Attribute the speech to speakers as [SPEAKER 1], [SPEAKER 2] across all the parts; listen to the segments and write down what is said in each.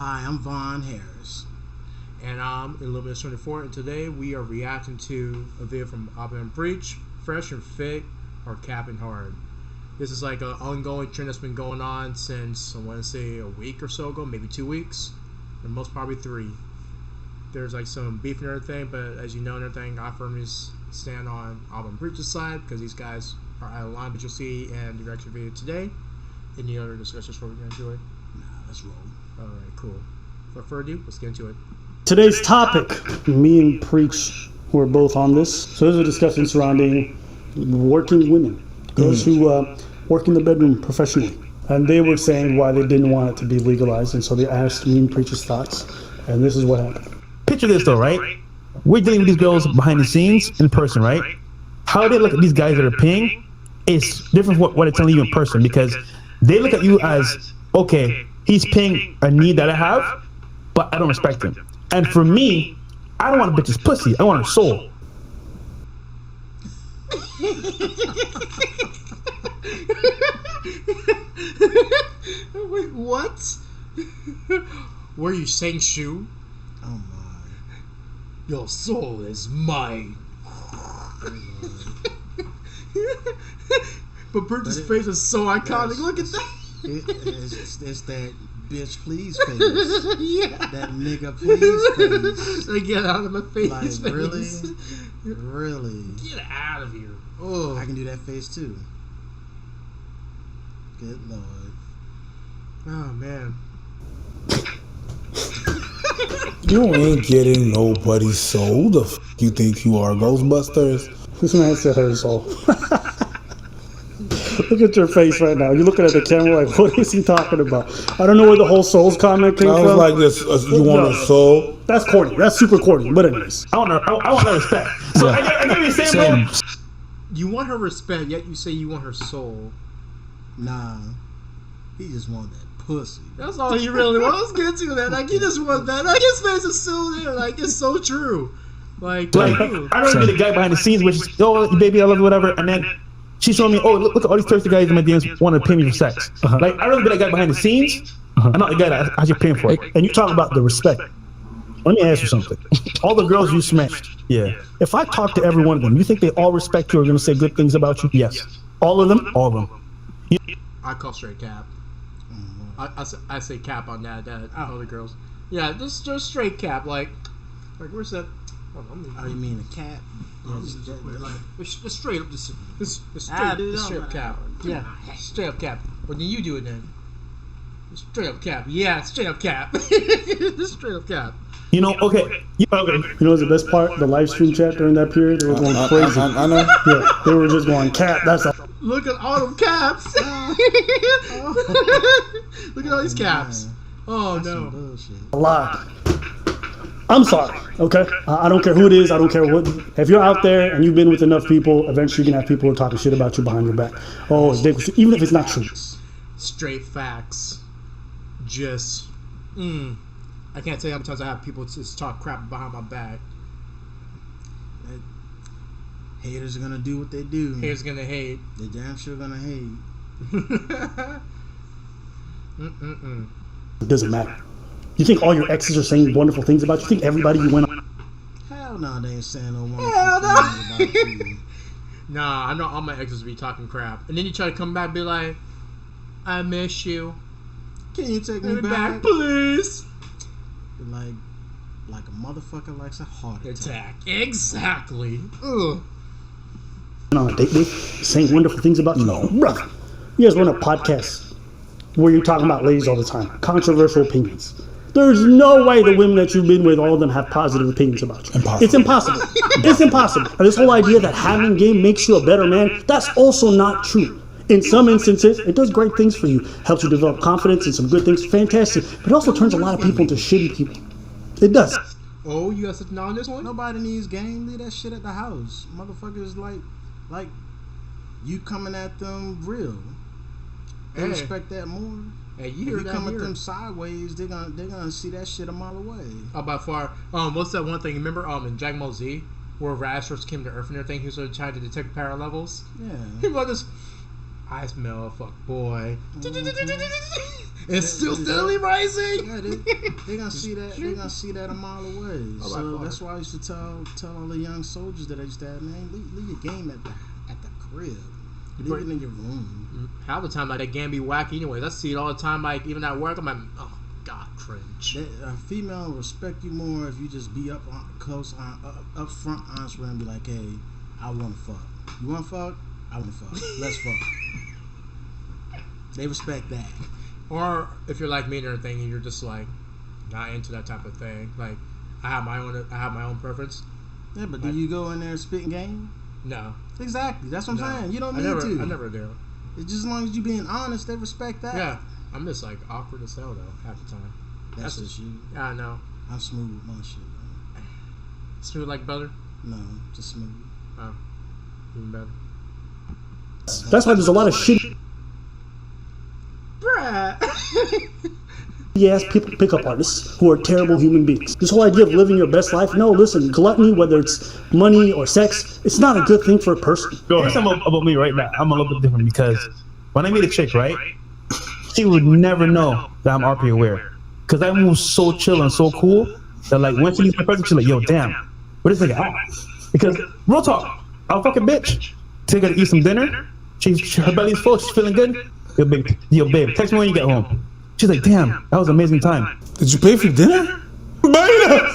[SPEAKER 1] Hi, I'm Vaughn Harris.
[SPEAKER 2] And I'm Illuminous 24, and today we are reacting to a video from Auburn Breach, Fresh and Fit, or Capping Hard. This is like an ongoing trend that's been going on since, I want to say, a week or so ago, maybe 2 weeks, and most probably 3. There's like some beef and everything, but as you know and everything, I firmly stand on Auburn Breach's side because these guys are out of line, but you'll see in the reaction video today. Any other discussions before we get into it?
[SPEAKER 1] Nah, let's roll.
[SPEAKER 2] Alright, cool. Without further ado, let's get into it.
[SPEAKER 3] Today's topic, me and Preach were both on this. So there's a discussion surrounding working women, girls who work in the bedroom professionally. And they were saying why they didn't want it to be legalized. And so they asked me and Preach's thoughts. And this is what happened.
[SPEAKER 4] Picture this though, right? We're dealing with these girls behind the scenes in person, right? How they look at these guys that are paying is different from what it's telling you in person, because they look at you as, okay, he's paying a need that I have, but I don't respect him. And for me, I don't want a bitch's pussy. I want her soul.
[SPEAKER 2] Wait, what? Were you saying shoe?
[SPEAKER 1] Oh my.
[SPEAKER 2] Your soul is mine. But Bridget's face is so iconic. Look at that.
[SPEAKER 1] It's that bitch please face.
[SPEAKER 2] Yeah.
[SPEAKER 1] That nigga please face.
[SPEAKER 2] Like, get out of my face.
[SPEAKER 1] Like, really? Really?
[SPEAKER 2] Get out of here. Oh.
[SPEAKER 1] I can do that face too. Good lord.
[SPEAKER 2] Oh, man.
[SPEAKER 5] You ain't getting nobody's soul. The f you think you are, Ghostbusters?
[SPEAKER 3] This man said her soul. Look at your face right now. You're looking at the camera like, what is he talking about? I don't know where the whole souls comment came
[SPEAKER 5] I was
[SPEAKER 3] from.
[SPEAKER 5] like this. You want a soul?
[SPEAKER 3] That's corny. That's super corny. But anyways.
[SPEAKER 4] I want her respect. So I get what you're saying, bro.
[SPEAKER 2] You want her respect, yet you say you want her soul.
[SPEAKER 1] Nah. He just want that pussy.
[SPEAKER 2] That's all he really wants. Let's get to that. Like, he just wants that. Like, his face is still there. Like, it's so true. Like,
[SPEAKER 4] I don't be the guy behind the scenes, which is, oh, baby, I love you, whatever. And then she's showing me, oh, look at all these thirsty guys in my DMs want to pay me for sex. Like, I don't be that guy behind the scenes. I'm not the guy that actually paying for it.
[SPEAKER 3] And you talk about the respect. Let me ask you something. All the girls you smashed.
[SPEAKER 4] Yeah.
[SPEAKER 3] If I talk to every one of them, you think they all respect you or are going to say good things about you?
[SPEAKER 4] Yes.
[SPEAKER 3] All of them?
[SPEAKER 4] All of them.
[SPEAKER 2] I call straight cap. I say cap on that other girls. Yeah, just straight cap. Like where's that?
[SPEAKER 1] Oh, you mean a cat? Yeah,
[SPEAKER 2] Just straight up, just straight up cap. Yeah, straight up cap. Well, then you do it then. Straight up cap. Yeah, straight up cap. Just straight up cap.
[SPEAKER 4] You know, okay.
[SPEAKER 3] You know what's the best part? The live stream chat during that period, they were going crazy.
[SPEAKER 5] I know.
[SPEAKER 3] Yeah, they were just going, cat, that's a...
[SPEAKER 2] Look at all them caps. Look at all these caps. Oh no.
[SPEAKER 1] bullshit.
[SPEAKER 3] a lot. I'm sorry, okay? I don't care who it is. I don't care what. If you're out there and you've been with enough people, eventually you're going to have people who are talking shit about you behind your back. Oh, his dick was, even if it's not true.
[SPEAKER 2] Straight facts. Just, I can't tell you how many times I have people just talk crap behind my back.
[SPEAKER 1] Haters are gonna do what they do.
[SPEAKER 2] Haters gonna hate.
[SPEAKER 1] They damn sure gonna hate.
[SPEAKER 3] It doesn't matter. You think all your exes are saying wonderful things about you? You think everybody you went on...
[SPEAKER 1] Hell no, they ain't saying no wonderful
[SPEAKER 2] Hell no.
[SPEAKER 1] things about you.
[SPEAKER 2] Nah, I know all my exes be talking crap. And then you try to come back and be like, I miss you.
[SPEAKER 1] Can you take me
[SPEAKER 2] Give me
[SPEAKER 1] back?
[SPEAKER 2] back, please.
[SPEAKER 1] Like a motherfucker likes a heart attack.
[SPEAKER 2] Attack. Exactly. Ugh.
[SPEAKER 3] on a date with saying wonderful things about you?
[SPEAKER 5] No.
[SPEAKER 3] Brother, you guys run a podcast where you're talking about ladies all the time. Controversial opinions. There's no way the women that you've been with, all of them have positive opinions about you.
[SPEAKER 5] Impossible.
[SPEAKER 3] It's impossible. It's impossible. And this whole idea that having game makes you a better man, that's also not true. In some instances, it does great things for you. Helps you develop confidence and some good things. Fantastic. But it also turns a lot of people into shitty people. It does.
[SPEAKER 2] Oh, you got something on this one?
[SPEAKER 1] Nobody needs game. Leave that shit at the house. Motherfuckers like you coming at them real. They
[SPEAKER 2] Hey.
[SPEAKER 1] respect that more.
[SPEAKER 2] Hey, you
[SPEAKER 1] If
[SPEAKER 2] hear
[SPEAKER 1] you
[SPEAKER 2] that
[SPEAKER 1] come at
[SPEAKER 2] here?
[SPEAKER 1] them sideways, they're gonna see that shit a mile away.
[SPEAKER 2] Oh, by far. What's that one thing? Remember in Dragon Ball Z, where Rash first came to Earth and everything, he was sort of trying to detect power levels?
[SPEAKER 1] Yeah.
[SPEAKER 2] People are just, I smell a fuck boy. It's still steadily rising.
[SPEAKER 1] Yeah, they gonna see that. They gonna see that a mile away. So that's why I used to tell all the young soldiers that I used to have, man, leave your game at the crib. Leave it in your room.
[SPEAKER 2] Half the time, like that game be wacky anyways. I see it all the time. Like even at work, I'm like, oh god, cringe.
[SPEAKER 1] A female will respect you more if you just be up front, honest with her, and be like, hey, I want to fuck. You want to fuck? I want to fuck. Let's fuck. They respect that.
[SPEAKER 2] Or if you're like me and everything, and you're just like not into that type of thing. Like I have my own preference.
[SPEAKER 1] Yeah, but do you go in there spitting game?
[SPEAKER 2] No.
[SPEAKER 1] Exactly. That's what I'm saying. You don't need to.
[SPEAKER 2] I never do.
[SPEAKER 1] It's just as long as you being honest, they respect that.
[SPEAKER 2] Yeah. I'm just like awkward as hell though half the time.
[SPEAKER 1] That's just you.
[SPEAKER 2] Yeah, I know.
[SPEAKER 1] I'm smooth with my shit, man.
[SPEAKER 2] Smooth like butter?
[SPEAKER 1] No, just smooth.
[SPEAKER 2] Oh, even better.
[SPEAKER 3] That's why there's a lot of shit. Yes, people pickup artists who are terrible human beings. This whole idea of living your best life, no, listen, gluttony, whether it's money or sex, it's not a good thing for a person.
[SPEAKER 4] Here's something about me right now. I'm a little bit different because when I meet a chick, right, she would never know that I'm RP aware. Because I move so chill and so cool that, like, when she leaves my presence, she's like, yo, damn, what is this nigga at? Because, real talk, I'll fuck a bitch, take her to eat some dinner, her belly's full, she's feeling good. Yo, babe, text me when you get home. She's like, damn, that was an amazing time.
[SPEAKER 5] Did you pay for dinner? Beta!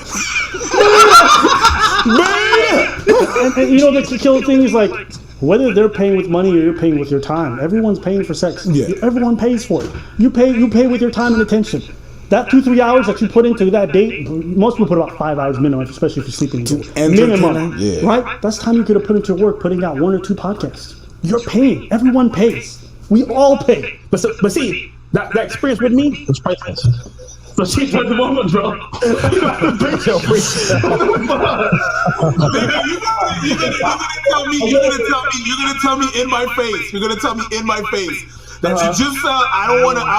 [SPEAKER 3] And you know, the killer thing is, like, whether they're paying with money or you're paying with your time, everyone's paying for sex.
[SPEAKER 5] Yeah.
[SPEAKER 3] Everyone pays for it. You pay with your time and attention. That 2-3 hours that you put into that date, most people put about 5 hours minimum, especially if you're sleeping. Minimum,
[SPEAKER 5] yeah.
[SPEAKER 3] Right? That's time you could have put into work, putting out 1 or 2 podcasts. You're paying. Everyone pays. We all pay.
[SPEAKER 4] But see, that experience with me was priceless. So she's worth the moment, bro.
[SPEAKER 5] You're gonna tell me in my face. You're gonna tell me in my face that you just said I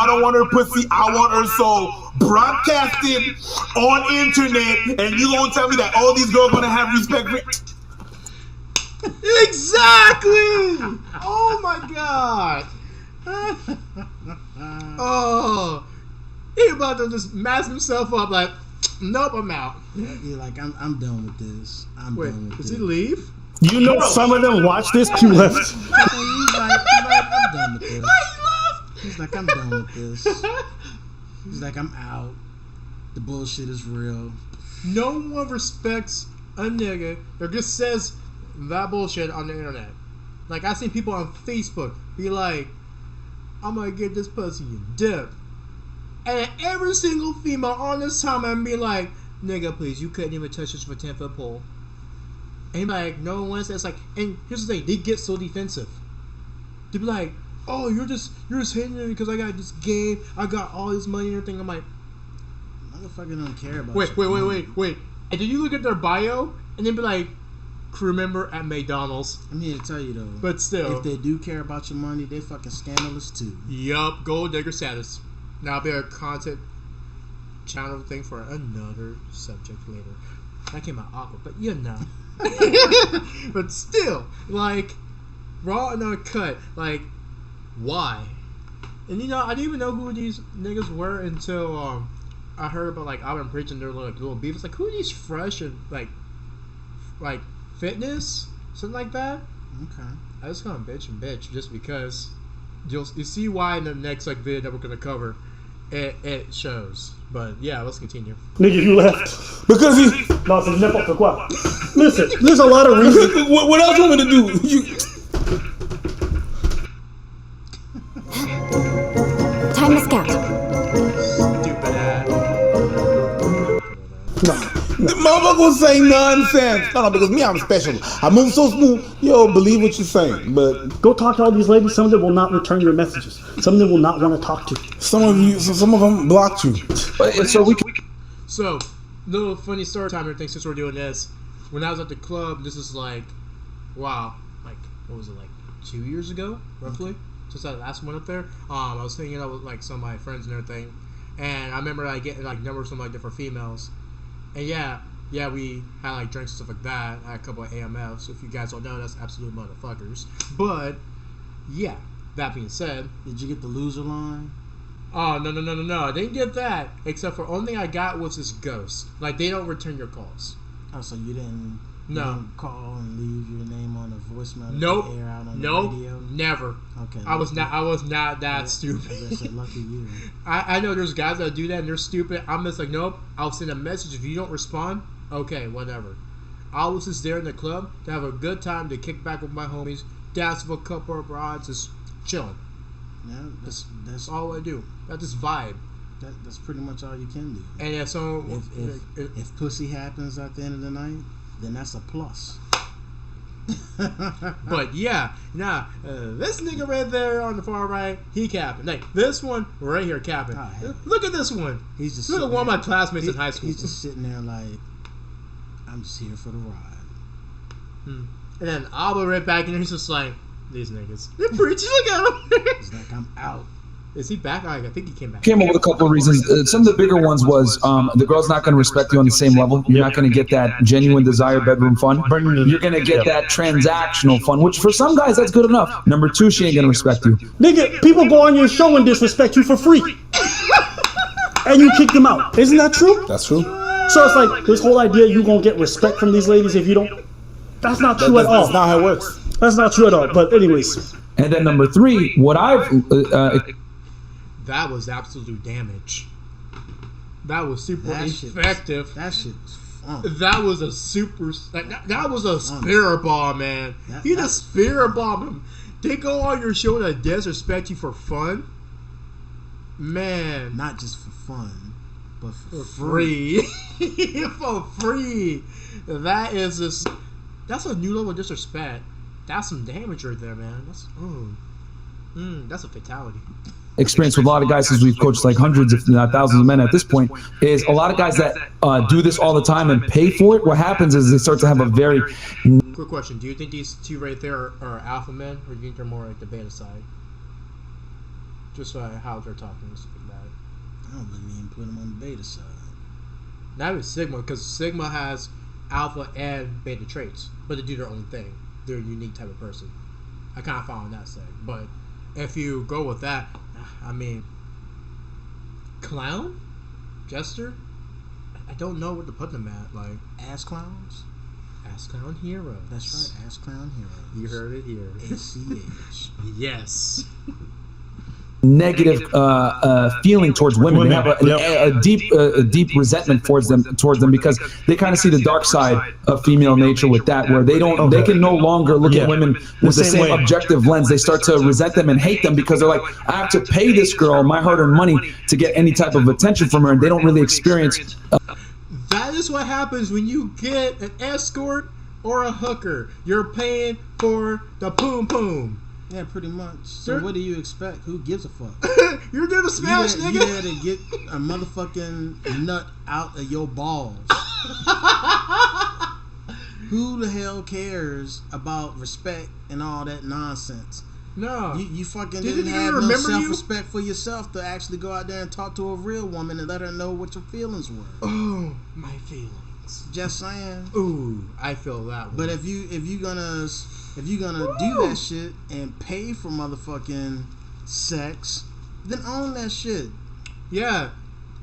[SPEAKER 5] don't want her pussy. I want her soul broadcasted on internet, and you gonna tell me that all these girls gonna have respect for?
[SPEAKER 2] Exactly. Oh my god. Oh, he about to just mask himself up like, nope, I'm out.
[SPEAKER 1] You're like, I'm done with this. I'm done with this.
[SPEAKER 2] Does he leave?
[SPEAKER 3] You know, some of them watch this, you left.
[SPEAKER 1] He's like, I'm done with this. He's like, I'm done with this. He's like, I'm out. The bullshit is real.
[SPEAKER 2] No one respects a nigga that just says that bullshit on the internet. Like, I seen people on Facebook be like, I'm gonna get this pussy and dip. And every single female on this timeline be like, nigga, please, you couldn't even touch this for 10-foot pole. And he be like, no one wants that. It's like, and here's the thing, they get so defensive. They be like, oh, you're just hating me because I got this game, I got all this money and everything. I'm like,
[SPEAKER 1] motherfucker don't care about
[SPEAKER 2] wait. And then you look at their bio and then be like, crew member at McDonald's.
[SPEAKER 1] I'm here to tell you though.
[SPEAKER 2] But still,
[SPEAKER 1] if they do care about your money, they fucking scandalous too.
[SPEAKER 2] Yup, gold digger status. Now be a content channel thing for another subject later. That came out awkward, but you know. But still, like, raw and uncut. Like, why? And you know, I didn't even know who these niggas were until I heard about like I've been preaching their little beef. It's like, who are these fresh and like fitness, something like that.
[SPEAKER 1] Okay.
[SPEAKER 2] I just call him bitch just because you see why in the next like video that we're gonna cover it shows. But yeah, let's continue.
[SPEAKER 3] Nigga, you left.
[SPEAKER 5] Because he.
[SPEAKER 3] No, c'est n'importe quoi. Listen, there's a lot of reasons.
[SPEAKER 5] What else you want me to do?
[SPEAKER 6] Time to scout.
[SPEAKER 2] Stupid ass.
[SPEAKER 5] The motherfucker was saying nonsense. No, because me, I'm special. I move so smooth. Yo, believe what you're saying. But
[SPEAKER 3] Go talk to all these ladies. Some of them will not return your messages. Some of them will not want to talk to you.
[SPEAKER 5] some of them blocked you.
[SPEAKER 2] So, little funny story time here thing since we're doing this. When I was at the club, this is like, wow, like what was it, like 2 years ago, roughly, since I last went up there. I was hanging out with like some of my friends and everything, and I remember like getting like numbers from like different females. And yeah, we had like drinks and stuff like that. I had a couple of AMFs. If you guys don't know, that's absolute motherfuckers. But yeah, that being said,
[SPEAKER 1] Did you get the loser line?
[SPEAKER 2] Oh, no. I didn't get that. Except for only thing I got was this ghost. Like, they don't return your calls.
[SPEAKER 1] Oh, so you didn't call and leave your name on a voicemail?
[SPEAKER 2] Nope.
[SPEAKER 1] Air out on the radio?
[SPEAKER 2] Never.
[SPEAKER 1] Okay.
[SPEAKER 2] I was not that stupid.
[SPEAKER 1] I guess lucky you.
[SPEAKER 2] I know there's guys that do that and they're stupid. I'm just like, nope. I'll send a message. If you don't respond, okay, whatever. I was just there in the club to have a good time, to kick back with my homies, dance with a couple of broads, just chilling.
[SPEAKER 1] Yeah,
[SPEAKER 2] That's all I do. That's just vibe.
[SPEAKER 1] That's pretty much all you can do.
[SPEAKER 2] And if so,
[SPEAKER 1] if pussy happens at the end of the night, then that's a plus.
[SPEAKER 2] But yeah, this nigga right there on the far right, he capping. Like this one right here capping. Look at this one.
[SPEAKER 1] He's just
[SPEAKER 2] look at one of my classmates in high school.
[SPEAKER 1] He's just sitting there like, I'm just here for the ride.
[SPEAKER 2] And then Abba right back in there, he's just like, these niggas. They're preaching. Look at him.
[SPEAKER 1] He's like, I'm out.
[SPEAKER 2] Is he back? I think he came back.
[SPEAKER 7] Came up with a couple of reasons. Some of the bigger ones was the girl's not going to respect you on the same level. You're not going to get that genuine desire bedroom fun. You're going to get that transactional fun, which for some guys, that's good enough. Number two, she ain't going to respect you.
[SPEAKER 3] Nigga, people go on your show and disrespect you for free. And you kick them out. Isn't that true?
[SPEAKER 5] That's true.
[SPEAKER 3] So it's like, this whole idea you going to get respect from these ladies if you don't. That's not true at all.
[SPEAKER 5] That's not how it works.
[SPEAKER 3] That's not true at all. But anyways.
[SPEAKER 7] And then number three, what I've...
[SPEAKER 2] that was absolute damage. That was super effective.
[SPEAKER 1] That shit was fun.
[SPEAKER 2] That was a super... That was a spirit bomb, man. You just spirit bomb them. They go on your show to disrespect you for fun? Man.
[SPEAKER 1] Not just for fun, but for
[SPEAKER 2] free. For free. That is just... That's a new level of disrespect. That's some damage right there, man. That's a fatality.
[SPEAKER 7] Experience with a lot of guys, since we've coached like hundreds, if not thousands of men at this point, is a lot of guys that do this all the time and pay for it. What happens is they start to have a very...
[SPEAKER 2] Quick question. Do you think these two right there are alpha men, or do you think they're more like the beta side? Just how they're talking and stuff like that.
[SPEAKER 1] I don't really even put them on the beta side.
[SPEAKER 2] Not even Sigma, because Sigma has alpha and beta traits, but they do their own thing. They're a unique type of person. I kind of fall on that side. But if you go with that, I mean, clown? Jester? I don't know what to put them at. Like,
[SPEAKER 1] ass clowns?
[SPEAKER 2] Ass clown heroes.
[SPEAKER 1] That's right, ass clown heroes.
[SPEAKER 2] You heard it here.
[SPEAKER 1] ACH.
[SPEAKER 2] Yes.
[SPEAKER 7] Negative feeling towards women. They have a deep resentment towards them because they kind of see the dark side of female nature with that, where they can no longer look at women with the same objective lens. They start to resent them and hate them because they're like, I have to pay this girl my hard-earned money to get any type of attention from her, and they don't really experience.
[SPEAKER 2] That is what happens when you get an escort or a hooker. You're paying for the poom poom.
[SPEAKER 1] Yeah, pretty much. So what do you expect? Who gives a fuck?
[SPEAKER 2] You're there to smash, nigga.
[SPEAKER 1] You there to get a motherfucking nut out of your balls. Who the hell cares about respect and all that nonsense?
[SPEAKER 2] No.
[SPEAKER 1] You fucking didn't have no self-respect for yourself to actually go out there and talk to a real woman and let her know what your feelings were.
[SPEAKER 2] Oh, my feelings.
[SPEAKER 1] Just saying.
[SPEAKER 2] Ooh, I feel that one.
[SPEAKER 1] But if you're gonna do that shit and pay for motherfucking sex, then own that shit.
[SPEAKER 2] Yeah.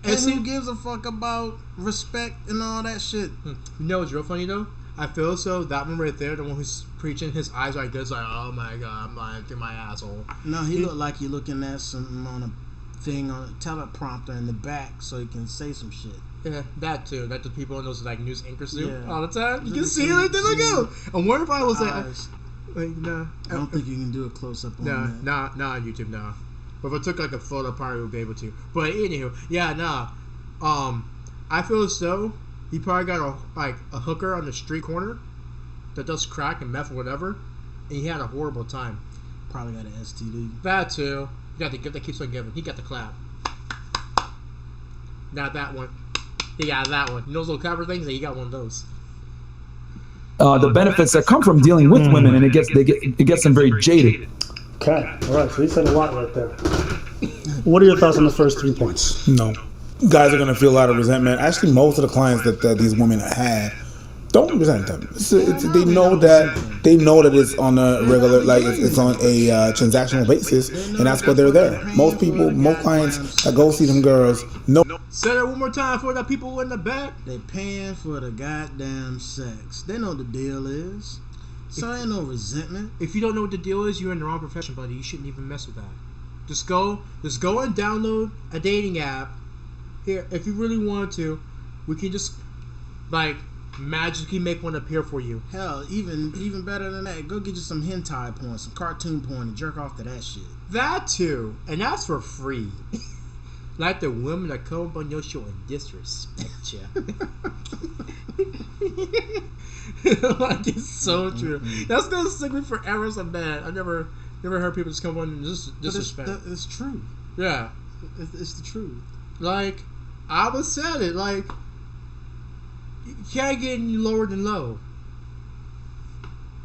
[SPEAKER 1] And who gives a fuck about respect and all that shit?
[SPEAKER 2] You know what's real funny though? I feel so that one right there, the one who's preaching, his eyes like this, like, oh my god, I'm lying through my asshole.
[SPEAKER 1] No, he looked like he looking at something on a thing on a teleprompter in the back so he can say some shit.
[SPEAKER 2] Yeah, that too. That the people in those like news anchors do all the time. You can see it right there. Look out! I wonder if I was like, no.
[SPEAKER 1] I don't think you can do a close up on that.
[SPEAKER 2] Nah, on YouTube, nah. But if I took like a photo, probably would be able to. But anywho, yeah, nah. I feel as though he probably got a hooker on the street corner that does crack and meth or whatever, and he had a horrible time.
[SPEAKER 1] Probably got an STD.
[SPEAKER 2] That too. He got the gift that keeps on giving. He got the clap. Not that one. He got that one. You know those little cover things? He got one of those.
[SPEAKER 7] The benefits that come from dealing with women, and it gets them very jaded.
[SPEAKER 3] Okay, all right. So he said a lot right there. What are your thoughts on the first 3 points?
[SPEAKER 5] No, guys are gonna feel a lot of resentment. Actually, most of the clients that these women had Don't resent them. They know that it's on a regular, like it's on a transactional basis, and that's why they're there. Most clients that go see them girls know.
[SPEAKER 2] Say that one more time for the people in the back.
[SPEAKER 1] They paying for the goddamn sex. They know what the deal is. So ain't no resentment.
[SPEAKER 2] If you don't know what the deal is, you're in the wrong profession, buddy. You shouldn't even mess with that. Just go and download a dating app. Here, if you really want to, we can just like magically make one appear for you.
[SPEAKER 1] Hell, even better than that, go get you some hentai porn, some cartoon porn, and jerk off to that shit.
[SPEAKER 2] That too, and that's for free. Like the women that come up on your show and disrespect you. Like it's so true. That's gonna stick me forever as a man. I never heard people just come on and just disrespect.
[SPEAKER 1] It's true.
[SPEAKER 2] Yeah,
[SPEAKER 1] it's the truth.
[SPEAKER 2] Like I was said it. Like you can't get any lower than low.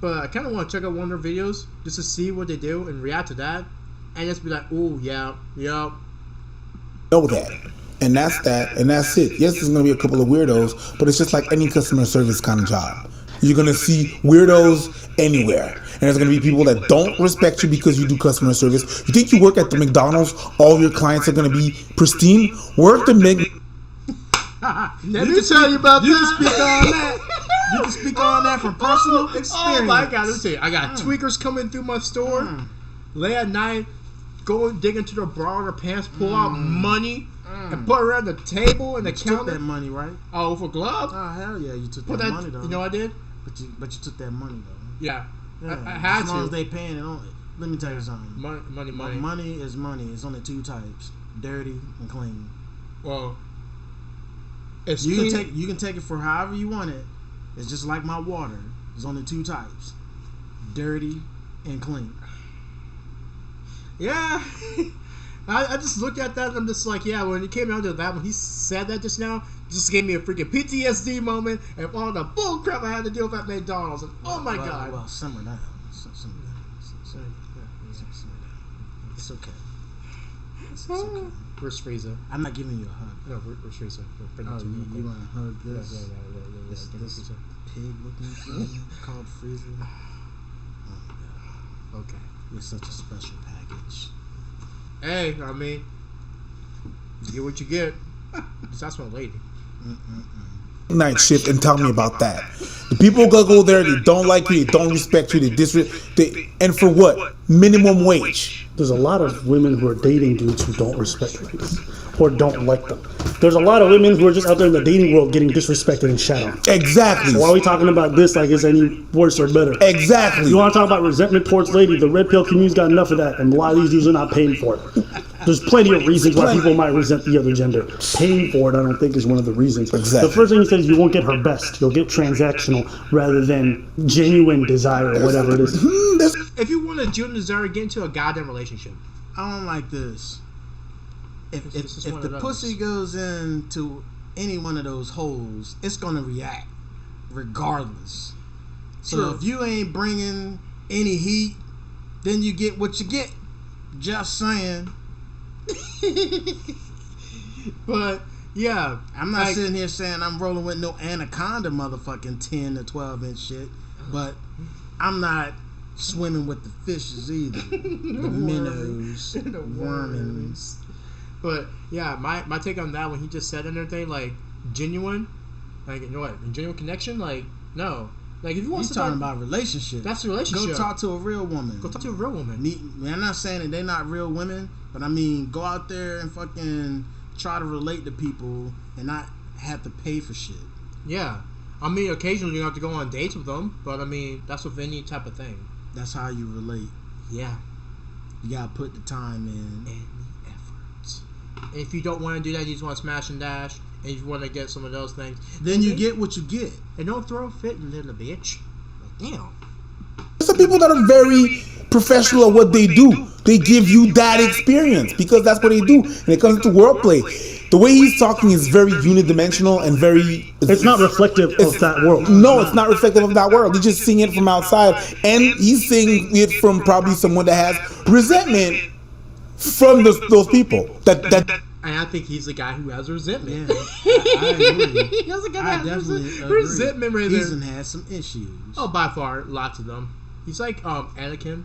[SPEAKER 2] But I kind of want to check out one of their videos just to see what they do and react to that, and just be like, "Oh yeah."
[SPEAKER 5] Know that. And that's that, and that's it. Yes, there's gonna be a couple of weirdos, but it's just like any customer service kind of job. You're gonna see weirdos anywhere, and there's gonna be people that don't respect you because you do customer service. You think you work at the McDonald's, all your clients are gonna be pristine? Work the Let
[SPEAKER 2] me tell you about
[SPEAKER 1] You can speak on that. You can speak on that from personal experience.
[SPEAKER 2] Oh my God! Let me tell you, I got tweakers coming through my store late at night, go dig into their bra or their pants, pull out money. And put it around the table and the counter.
[SPEAKER 1] You took that money, right?
[SPEAKER 2] Oh, for gloves?
[SPEAKER 1] Oh, hell yeah, you took that money, though.
[SPEAKER 2] You know I did?
[SPEAKER 1] But you took that money, though.
[SPEAKER 2] Yeah.
[SPEAKER 1] Yeah.
[SPEAKER 2] I had to.
[SPEAKER 1] As long as they paying it on it. Let me tell you something.
[SPEAKER 2] Money.
[SPEAKER 1] Money is money. It's only two types: dirty and clean.
[SPEAKER 2] Well, it's
[SPEAKER 1] you
[SPEAKER 2] clean.
[SPEAKER 1] can take it for however you want it. It's just like my water. There's only two types: dirty and clean.
[SPEAKER 2] Yeah. I just looked at that and I'm just like, yeah, when it came down to that, when he said that just now, it just gave me a freaking PTSD moment and all the bull crap I had to deal with at McDonald's. And oh my God.
[SPEAKER 1] Well, simmer down. Simmer down. It's okay. It's okay.
[SPEAKER 2] Where's Frieza?
[SPEAKER 1] I'm not giving you a hug.
[SPEAKER 2] No, where's Frieza?
[SPEAKER 1] You want to hug this?
[SPEAKER 2] Yeah.
[SPEAKER 1] This pig-looking thing called Frieza? Oh my God.
[SPEAKER 2] Okay.
[SPEAKER 1] You're such a special package.
[SPEAKER 2] Hey, I mean, you get what you get. That's my lady.
[SPEAKER 5] Night shift and tell me about that. The people go there, they don't like you, they don't respect you, and for what? Minimum wage.
[SPEAKER 3] There's a lot of women who are dating dudes who don't respect ladies or don't like them. There's a lot of women who are just out there in the dating world getting disrespected and shat on.
[SPEAKER 5] Exactly.
[SPEAKER 3] So why are we talking about this like it's any worse or better?
[SPEAKER 5] Exactly.
[SPEAKER 3] You want to talk about resentment towards ladies? The red pill community's got enough of that, and a lot of these dudes are not paying for it. There's plenty of reasons why people might resent the other gender. Paying for it, I don't think, is one of the reasons.
[SPEAKER 5] Exactly.
[SPEAKER 3] The first thing he says is you won't get her best. You'll get transactional rather than genuine desire or whatever it is.
[SPEAKER 2] If you want a genuine desire, get into a goddamn relationship.
[SPEAKER 1] I don't like this. If the pussy goes into any one of those holes, it's gonna react regardless. So
[SPEAKER 2] True.
[SPEAKER 1] if you ain't bringing any heat, then you get what you get. Just saying.
[SPEAKER 2] But yeah,
[SPEAKER 1] I'm not sitting here saying I'm rolling with no anaconda motherfucking 10 to 12 inch shit, but I'm not swimming with the fishes either. The minnows, the worms.
[SPEAKER 2] But yeah, my take on that when he just said and everything, like genuine, like you know what, genuine connection, like no, like if you want
[SPEAKER 1] He's talking about relationships.
[SPEAKER 2] that's a relationship.
[SPEAKER 1] Go talk to a real woman.
[SPEAKER 2] Go talk to a real woman.
[SPEAKER 1] I'm not saying that they're not real women, but I mean go out there and fucking try to relate to people and not have to pay for shit.
[SPEAKER 2] Yeah, I mean occasionally you have to go on dates with them, but I mean that's with any type of thing.
[SPEAKER 1] That's how you relate.
[SPEAKER 2] Yeah,
[SPEAKER 1] you gotta put the time in.
[SPEAKER 2] And the effort. And if you don't want to do that, you just want to smash and dash, and if you want to get some of those things,
[SPEAKER 1] then you get what you get.
[SPEAKER 2] And don't throw a fit, little bitch. Like, damn.
[SPEAKER 5] Some people that are very professional at what they do. They give you that experience because that's what they do. And it comes to wordplay. The way he's talking is very unidimensional and very...
[SPEAKER 3] It's not reflective of that world.
[SPEAKER 5] No, it's not reflective of that world. He's just seeing it from outside. And he's seeing it from probably someone that has resentment from those people. That
[SPEAKER 2] And I think he's the guy who has resentment.
[SPEAKER 1] Yeah, I agree.
[SPEAKER 2] He has a guy
[SPEAKER 1] I
[SPEAKER 2] that has
[SPEAKER 1] definitely agree.
[SPEAKER 2] resentment right there.
[SPEAKER 1] He's had some issues.
[SPEAKER 2] Oh, by far, lots of them. He's like Anakin.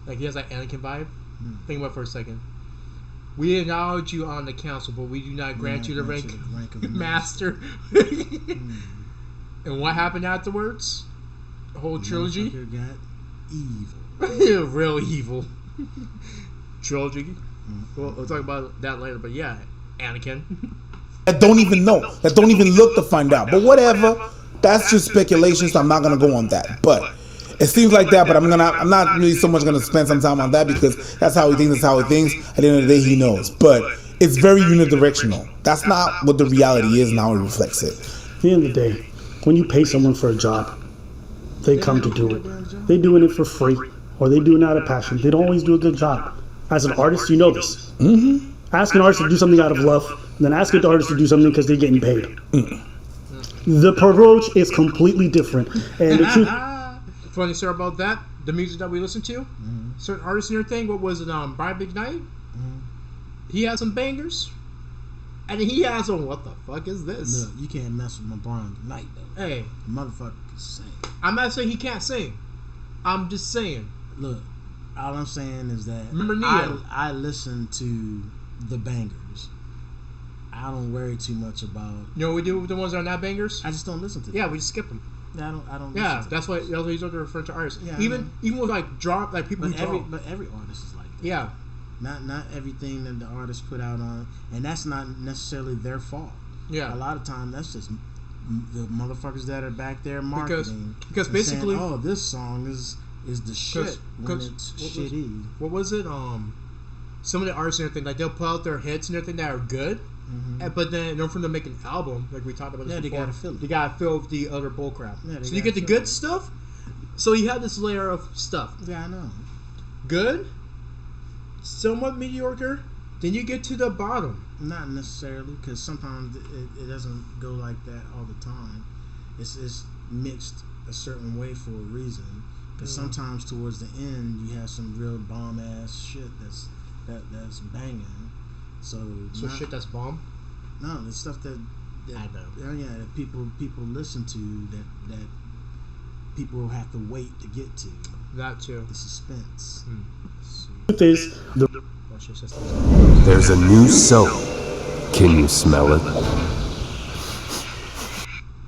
[SPEAKER 2] Like he has that Anakin vibe. Think about it for a second. We acknowledge you on the council, but we do not grant you the rank
[SPEAKER 1] of
[SPEAKER 2] master. And what happened afterwards? The whole trilogy?
[SPEAKER 1] Got evil.
[SPEAKER 2] Real evil. Trilogy. We'll talk about that later, but yeah, Anakin.
[SPEAKER 5] That don't even know. That don't even look to find out. But whatever. That's just speculation, so I'm not gonna go on that. But it seems like that, but I'm not really so much gonna spend some time on that because that's how he thinks, that's how he thinks. At the end of the day he knows. But it's very unidirectional. That's not what the reality is and how it reflects it.
[SPEAKER 3] At the end of the day, when you pay someone for a job, they come to do it. They're doing it for free, or they do it out of passion. They don't always do a good job. As an artist, you know this.
[SPEAKER 5] Mm-hmm.
[SPEAKER 3] Ask an artist to do something out of love, and then ask an artist to do something because they're getting paid. The approach is completely different. And the truth...
[SPEAKER 2] Funny story about that, the music that we listen to, certain artists and everything, what was it, Brian McKnight? He had some bangers. And he has some, what the fuck is this?
[SPEAKER 1] Look, you can't mess with my Brian McKnight, though.
[SPEAKER 2] Hey.
[SPEAKER 1] The motherfucker can sing.
[SPEAKER 2] I'm not saying he can't sing. I'm just saying.
[SPEAKER 1] Look, all I'm saying is that
[SPEAKER 2] remember Neo?
[SPEAKER 1] I listen to the bangers. I don't worry too much about.
[SPEAKER 2] You know what we do with the ones that are not bangers?
[SPEAKER 1] I just don't listen to them.
[SPEAKER 2] Yeah, we just skip them.
[SPEAKER 1] Yeah, I don't.
[SPEAKER 2] Yeah,
[SPEAKER 1] listen to
[SPEAKER 2] that's why he's referring to artists.
[SPEAKER 1] Yeah,
[SPEAKER 2] even with like drop like people
[SPEAKER 1] but
[SPEAKER 2] who draw.
[SPEAKER 1] but every artist is like that.
[SPEAKER 2] Yeah.
[SPEAKER 1] Not everything that the artist put out on, and that's not necessarily their fault.
[SPEAKER 2] Yeah.
[SPEAKER 1] A lot of time that's just the motherfuckers that are back there marketing
[SPEAKER 2] because basically,
[SPEAKER 1] saying, oh, this song is the shit when it's shitty.
[SPEAKER 2] What was it? Some of the artists and everything, like they'll put out their hits and everything that are good, but then in order for them to make an album, like we talked about this before, they gotta fill the other bullcrap. Yeah, so you get the good stuff. So you have this layer of stuff.
[SPEAKER 1] Yeah, I know.
[SPEAKER 2] Good, somewhat mediocre. Then you get to the bottom.
[SPEAKER 1] Not necessarily, because sometimes it doesn't go like that all the time. It's mixed a certain way for a reason. Because sometimes towards the end you have some real bomb ass shit that's banging. So
[SPEAKER 2] shit that's bomb.
[SPEAKER 1] No, the stuff that
[SPEAKER 2] I know.
[SPEAKER 1] That people listen to that people have to wait to get to.
[SPEAKER 2] That too.
[SPEAKER 1] The suspense.
[SPEAKER 3] Is
[SPEAKER 8] There's a new soap. Can you smell it?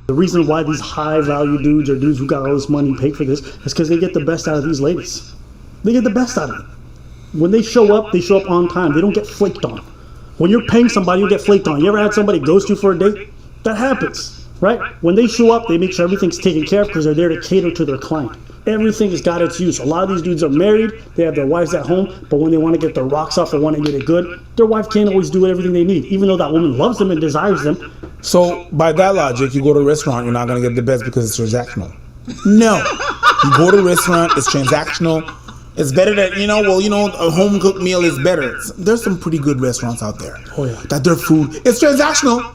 [SPEAKER 3] the reason why these high value dudes or dudes who got all this money pay for this is because they get the best out of these ladies. They get the best out of them. When they show up on time. They don't get flaked on. When you're paying somebody, you get flaked on. You ever had somebody ghost you for a date? That happens, right? When they show up, they make sure everything's taken care of because they're there to cater to their client. Everything has got its use. A lot of these dudes are married, they have their wives at home, but when they want to get their rocks off or want to get it good, their wife can't always do everything they need, even though that woman loves them and desires them.
[SPEAKER 5] So by that logic, you go to a restaurant, you're not going to get the best because it's transactional. No. You go to a restaurant, it's transactional. It's better that, a home cooked meal is better. There's some pretty good restaurants out there.
[SPEAKER 3] Oh, yeah.
[SPEAKER 5] That their food, it's transactional.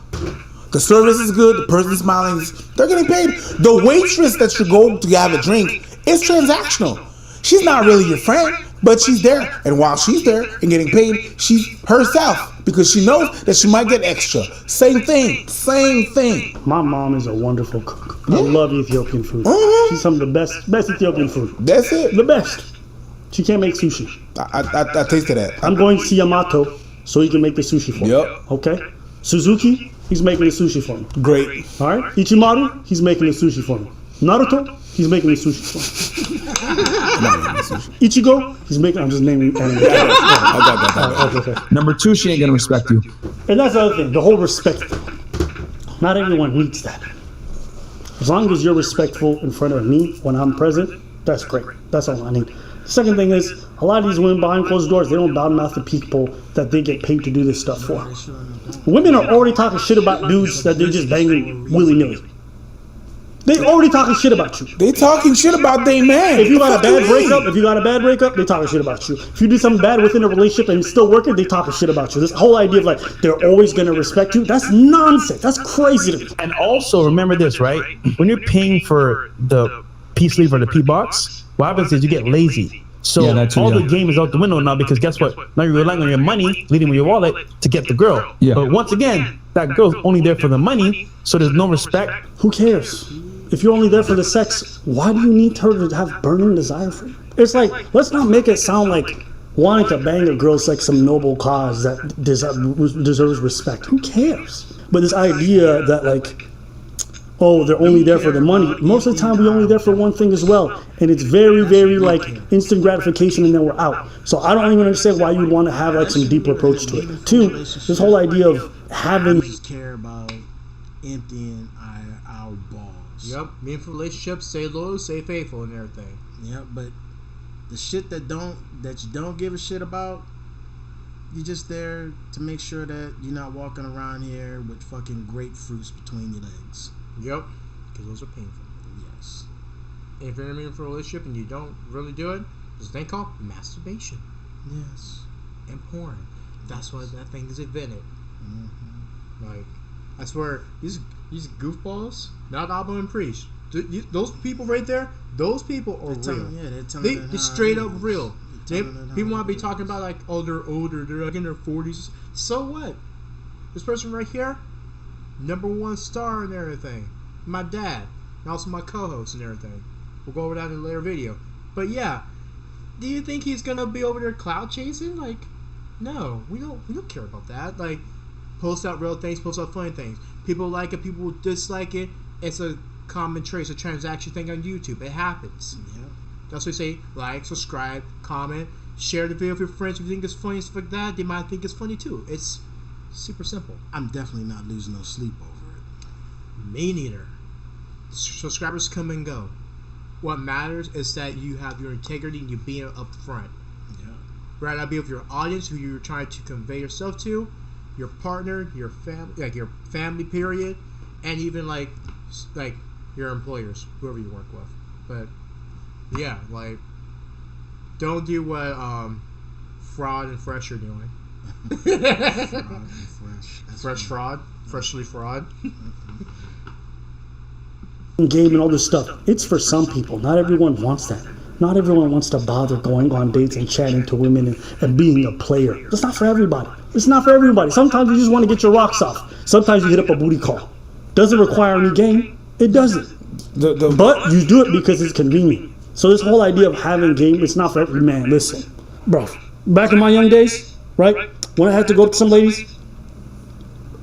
[SPEAKER 5] The service is good, the person smiling, they're getting paid. The waitress that you go to have a drink is transactional. She's not really your friend, but she's there. And while she's there and getting paid, she's herself because she knows that she might get extra. Same thing.
[SPEAKER 3] My mom is a wonderful cook. I love Ethiopian food. She's some of the best Ethiopian food.
[SPEAKER 5] That's it.
[SPEAKER 3] The best. She can't make sushi.
[SPEAKER 5] I tasted that.
[SPEAKER 3] I'm going to see Yamato so he can make the sushi for me.
[SPEAKER 5] Yep.
[SPEAKER 3] Okay? Suzuki, he's making the sushi for me.
[SPEAKER 5] Great.
[SPEAKER 3] All right? Ichimaru, he's making the sushi for me. Naruto, he's making the sushi for me. Ichigo, he's making... I'm just naming... Okay.
[SPEAKER 7] Number 2, she ain't gonna respect you.
[SPEAKER 3] And that's the other thing, the whole respect thing. Not everyone needs that. As long as you're respectful in front of me when I'm present, that's great. That's all I need. Second thing is, a lot of these women behind closed doors, they don't badmouth the people that they get paid to do this stuff for. Women are already talking shit about dudes that they're just banging willy-nilly. They already talking shit about you.
[SPEAKER 5] They talking shit about their man.
[SPEAKER 3] If you got a bad breakup, they talking shit about you. If you do something bad within a relationship and it's still working, they talking shit about you. This whole idea of like they're always gonna respect you, that's nonsense. That's crazy to me.
[SPEAKER 4] And also remember this, right? When you're paying for the P sleeve or the P box, what happens is you get lazy. So
[SPEAKER 7] Yeah, that too,
[SPEAKER 4] all
[SPEAKER 7] yeah.
[SPEAKER 4] the game is out the window now because guess what? Now you're relying on your money, leading with your wallet to get the girl.
[SPEAKER 7] Yeah.
[SPEAKER 4] But once again, that girl's only there for the money, so there's no respect.
[SPEAKER 3] Who cares? If you're only there for the sex, why do you need her to have burning desire for you? It's like, let's not make it sound like wanting to bang a girl's like some noble cause that deserves respect. Who cares? But this idea that like, oh, they're only there for the money. Most of the time, we're only there for one thing as well. And it's very, very like instant gratification and then we're out. So I don't even understand why you'd want to have like some deeper approach to it. Two, this whole idea of having...
[SPEAKER 1] We just care about emptying our balls.
[SPEAKER 2] Yep, meaningful relationships, stay loyal, stay faithful, and everything.
[SPEAKER 1] Yep, but the shit that you don't give a shit about, you're just there to make sure that you're not walking around here with fucking grapefruits between your legs.
[SPEAKER 2] Yep, because those are painful.
[SPEAKER 1] Yes.
[SPEAKER 2] And if you're in a meaningful relationship and you don't really do it, there's a thing called masturbation
[SPEAKER 1] Yes.
[SPEAKER 2] and porn. That's why that thing is invented.
[SPEAKER 1] Mm-hmm.
[SPEAKER 2] Like, I swear, these goofballs, not Abba and Preach, those people right there, those people are real.
[SPEAKER 1] They're telling
[SPEAKER 2] They
[SPEAKER 1] it how
[SPEAKER 2] straight
[SPEAKER 1] it
[SPEAKER 2] up
[SPEAKER 1] is.
[SPEAKER 2] real.
[SPEAKER 1] They're telling it how
[SPEAKER 2] People
[SPEAKER 1] it
[SPEAKER 2] want to be
[SPEAKER 1] is.
[SPEAKER 2] talking about like, oh, they're older, they're like in their 40s. So what? This person right here, #1 star and everything. My dad, and also my co-host and everything. We'll go over that in a later video. But yeah, do you think he's gonna be over there cloud chasing? Like, no, we don't care about that. Like, post out real things, post out funny things. People like it, people dislike it. It's a common trait, it's a transaction thing on YouTube. It happens.
[SPEAKER 1] Yep.
[SPEAKER 2] That's why I say like, subscribe, comment, share the video with your friends. If you think it's funny, stuff like that, they might think it's funny too. It's super simple.
[SPEAKER 1] I'm definitely not losing no sleep over it.
[SPEAKER 2] Me neither. Subscribers come and go. What matters is that you have your integrity and you being up front.
[SPEAKER 1] Yeah.
[SPEAKER 2] Rather be with your audience, who you're trying to convey yourself to, your partner, your family, like your family period, and even like your employers, whoever you work with. But yeah, like, don't do what Fraud and Fresh are doing.
[SPEAKER 1] Fraud and fresh. That's
[SPEAKER 2] Fresh
[SPEAKER 1] what-
[SPEAKER 2] fraud, freshly fraud.
[SPEAKER 3] game and all this stuff. It's for some people. Not everyone wants that. Not everyone wants to bother going on dates and chatting to women and being a player. It's not for everybody. It's not for everybody. Sometimes you just want to get your rocks off. Sometimes you hit up a booty call. Doesn't require any game. It doesn't. But you do it because it's convenient. So this whole idea of having game, it's not for every man. Listen, bro, back in my young days, right, when I had to go up to some ladies,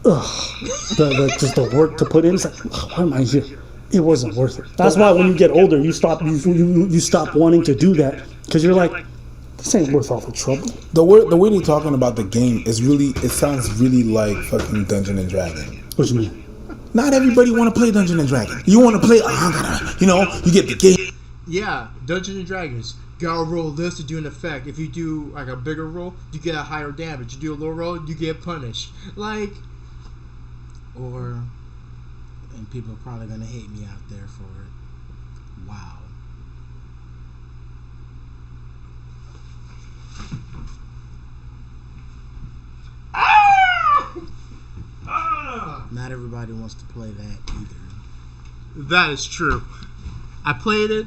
[SPEAKER 3] just the work to put in, it's like, why am I here? It wasn't worth it. That's why when you get older, you stop wanting to do that because you're like, this ain't worth all the trouble.
[SPEAKER 5] The way they're talking about the game is really, it sounds really like fucking Dungeon and Dragon.
[SPEAKER 3] What you mean?
[SPEAKER 5] Not everybody want to play Dungeon and Dragon. You want to play, you get the game.
[SPEAKER 2] Yeah, Dungeons and Dragons. Gotta roll this to do an effect. If you do like a bigger roll, you get a higher damage. You do a low roll, you get punished. Like,
[SPEAKER 1] and people are probably gonna hate me out there for it. Wow. Not everybody wants to play that either.
[SPEAKER 2] that is true. I played it.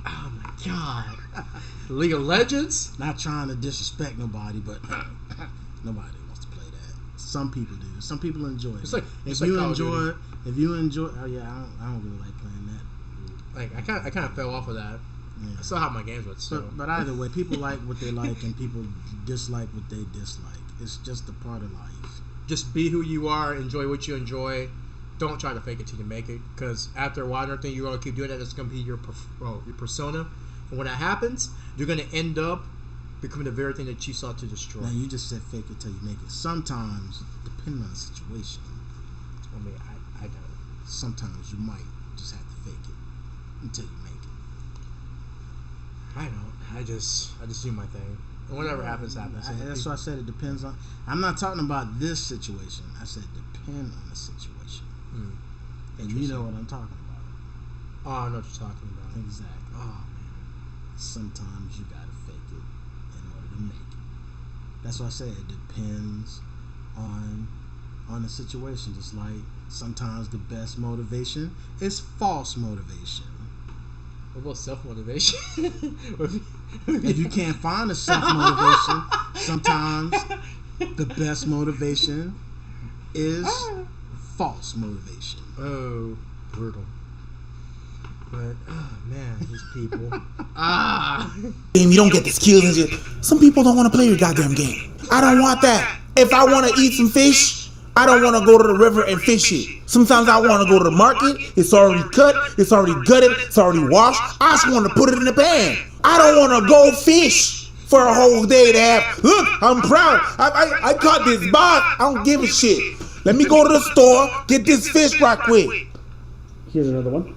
[SPEAKER 2] Oh my god. League of Legends?
[SPEAKER 1] Not trying to disrespect nobody, but nobody wants to play that. Some people do. Some people enjoy it.
[SPEAKER 2] It's like
[SPEAKER 1] if you
[SPEAKER 2] Call of Duty.
[SPEAKER 1] enjoy, oh yeah, I don't really like playing that.
[SPEAKER 2] Like, I kind of fell off of that.
[SPEAKER 1] Yeah.
[SPEAKER 2] I still have my games with, so.
[SPEAKER 1] But either way, people like what they like and people dislike what they dislike. It's just a part of life.
[SPEAKER 2] Just be who you are, enjoy what you enjoy. Don't try to fake it till you make it, because after a while, another thing you're gonna keep doing that. It's gonna be your persona, and when that happens, you're gonna end up becoming the very thing that you sought to destroy.
[SPEAKER 1] Now you just said fake it till you make it. Sometimes, depending on the situation,
[SPEAKER 2] I mean, I know.
[SPEAKER 1] sometimes you might just have to fake it until you make it.
[SPEAKER 2] I know. I just do my thing, and whatever happens, happens.
[SPEAKER 1] That's why I said it depends on. I'm not talking about this situation. I said depend on the situation. And you know what I'm talking about.
[SPEAKER 2] Oh, I know what you're talking about.
[SPEAKER 1] Exactly.
[SPEAKER 2] Oh man.
[SPEAKER 1] Sometimes you gotta fake it in order to make it. That's why I say it depends on the situation. Just like sometimes the best motivation is false motivation.
[SPEAKER 2] What about self-motivation?
[SPEAKER 1] If you can't find a self-motivation, sometimes the best motivation is false motivation.
[SPEAKER 2] Oh, brutal. But, oh man, these people.
[SPEAKER 5] Game, you don't get the skills and shit. Some people don't want to play your goddamn game. I don't want that. If I want to eat some fish, I don't want to go to the river and fish it. Sometimes I want to go to the market. It's already cut. It's already gutted. It's already washed. I just want to put it in the pan. I don't want to go fish for a whole day to have. Look, I'm proud. I caught this box. I don't give a shit. Let me go to the store, get this fish right quick.
[SPEAKER 3] Here's another one.